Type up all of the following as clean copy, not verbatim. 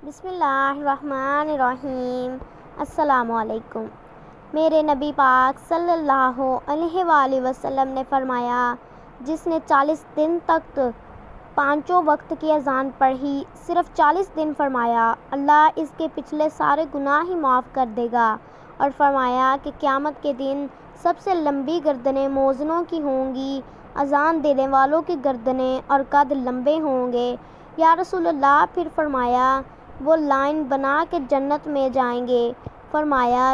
بسم اللہ الرحمن الرحیم۔ السلام علیکم۔ میرے نبی پاک صلی اللہ علیہ وآلہ وسلم نے فرمایا، جس نے 40 دن تک پانچوں وقت کی اذان پڑھی، صرف 40 دن، فرمایا اللہ اس کے پچھلے سارے گناہ ہی معاف کر دے گا، اور فرمایا کہ قیامت کے دن سب سے لمبی گردنیں مؤذنوں کی ہوں گی، اذان دینے والوں کی گردنیں اور قد لمبے ہوں گے۔ یا رسول اللہ، پھر فرمایا وہ لائن بنا کے جنت میں جائیں گے۔ فرمایا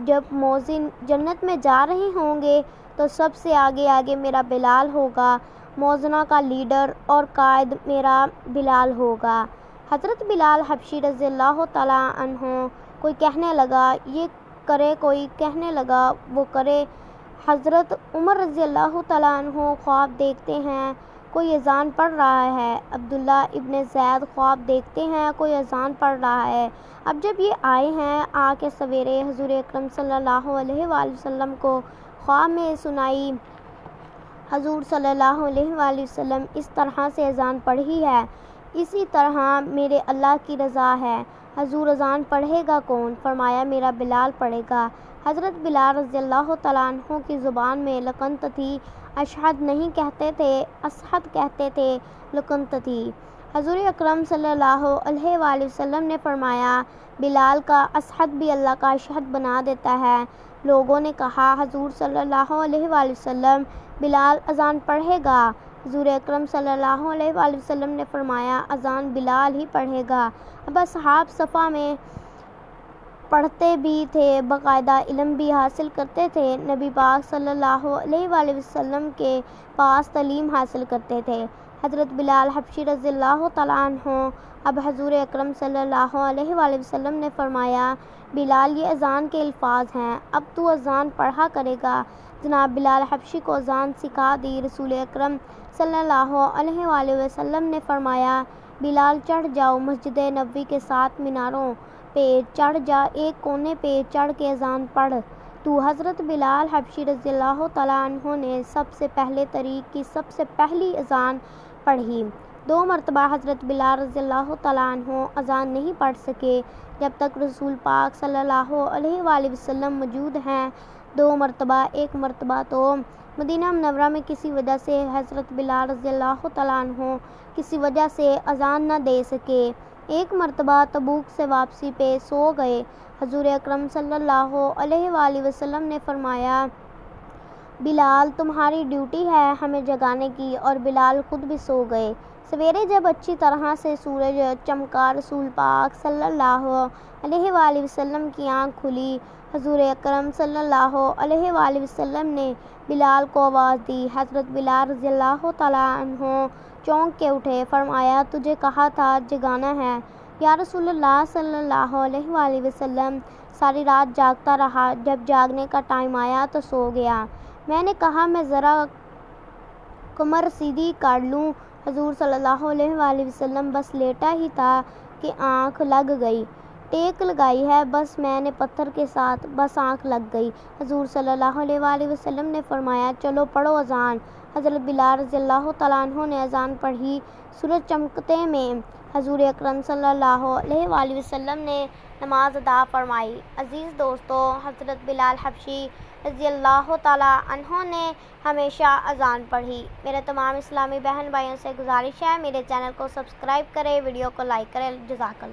جب مؤذن جنت میں جا رہے ہوں گے تو سب سے آگے آگے میرا بلال ہوگا، مؤذنوں کا لیڈر اور قائد میرا بلال ہوگا۔ حضرت بلال حبشی رضی اللہ تعالیٰ عنہ کوئی کہنے لگا یہ کرے، کوئی کہنے لگا وہ کرے۔ حضرت عمر رضی اللہ تعالیٰ عنہ خواب دیکھتے ہیں کوئی اذان پڑھ رہا ہے، عبداللہ ابن زید خواب دیکھتے ہیں کوئی اذان پڑھ رہا ہے۔ اب جب یہ آئے ہیں، آ کے سویرے حضور اکرم صلی اللہ علیہ وآلہ وسلم کو خواب میں سنائی، حضور صلی اللہ علیہ وآلہ وسلم اس طرح سے اذان پڑھی ہے، اسی طرح میرے اللہ کی رضا ہے۔ حضور اذان پڑھے گا کون؟ فرمایا میرا بلال پڑھے گا۔ حضرت بلال رضی اللہ تعالیٰ عنہ کی زبان میں لکنت تھی، اشہد نہیں کہتے تھے، اشہد کہتے تھے، لکنت تھی۔ حضور اکرم صلی اللہ علیہ وآلہ وسلم نے فرمایا بلال کا اشہد بھی اللہ کا اشہد بنا دیتا ہے۔ لوگوں نے کہا حضور صلی اللہ علیہ وآلہ وسلم بلال اذان پڑھے گا؟ حضور اکرم صلی اللہ علیہ وآلہ وسلم نے فرمایا اذان بلال ہی پڑھے گا۔ اب اصحاب صفا میں پڑھتے بھی تھے، باقاعدہ علم بھی حاصل کرتے تھے، نبی پاک صلی اللہ علیہ وآلہ وسلم کے پاس تعلیم حاصل کرتے تھے۔ حضرت بلال حبشی رضی اللہ تعالیٰ عنہ اب حضور اکرم صلی اللہ علیہ وآلہ وسلم نے فرمایا بلال یہ اذان کے الفاظ ہیں، اب تو اذان پڑھا کرے گا۔ جناب بلال حبشی کو اذان سکھا دی۔ رسول اکرم صلی اللہ علیہ وآلہ وسلم نے فرمایا بلال چڑھ جاؤ، مسجد نبوی کے 7 میناروں پہ چڑھ جا، ایک کونے پہ چڑھ کے اذان پڑھ تو۔ حضرت بلال حبشی رضی اللہ تعالیٰ عنہ نے سب سے پہلے طریق کی سب سے پہلی اذان پڑھی۔ 2 مرتبہ حضرت بلال رضی اللہ تعالیٰ عنہ اذان نہیں پڑھ سکے جب تک رسول پاک صلی اللہ علیہ وآلہ وسلم موجود ہیں۔ 2 مرتبہ، ایک مرتبہ تو مدینہ منورہ میں کسی وجہ سے حضرت بلال رضی اللہ تعالیٰ عنہ کسی وجہ سے اذان نہ دے سکے، ایک مرتبہ تبوک سے واپسی پہ سو گئے۔ حضور اکرم صلی اللہ علیہ وآلہ وسلم نے فرمایا بلال تمہاری ڈیوٹی ہے ہمیں جگانے کی، اور بلال خود بھی سو گئے۔ سویرے جب اچھی طرح سے سورج چمکا، رسول پاک صلی اللہ علیہ وآلہ وسلم کی آنکھ کھلی، حضور اکرم صلی اللہ علیہ وآلہ وسلم نے بلال کو آواز دی۔ حضرت بلال رضی اللہ تعالیٰ عنہ چونک کے اٹھے، فرمایا تجھے کہا تھا جگانا ہے یا رسول اللہ صلی اللہ علیہ وآلہ وسلم۔ ساری رات جاگتا رہا، جب جاگنے کا ٹائم آیا تو سو گیا۔ میں نے کہا میں ذرا کمر سیدھی کر لوں، حضور صلی اللہ علیہ وآلہ وسلم بس لیٹا ہی تھا کہ آنکھ لگ گئی، ٹیک لگائی ہے بس میں نے پتھر کے ساتھ، بس آنکھ لگ گئی۔ حضور صلی اللہ علیہ وآلہ وسلم نے فرمایا چلو پڑھو اذان۔ حضرت بلال رضی اللہ تعالیٰ عنہ نے اذان پڑھی۔ سورج چمکتے میں حضور اکرم صلی اللہ علیہ وآلہ وسلم نے نماز ادا فرمائی۔ عزیز دوستو، حضرت بلال حبشی رضی اللہ تعالیٰ عنہ نے ہمیشہ اذان پڑھی۔ میرے تمام اسلامی بہن بھائیوں سے گزارش ہے میرے چینل کو سبسکرائب کریں، ویڈیو کو لائک کریں۔ جزاک اللہ۔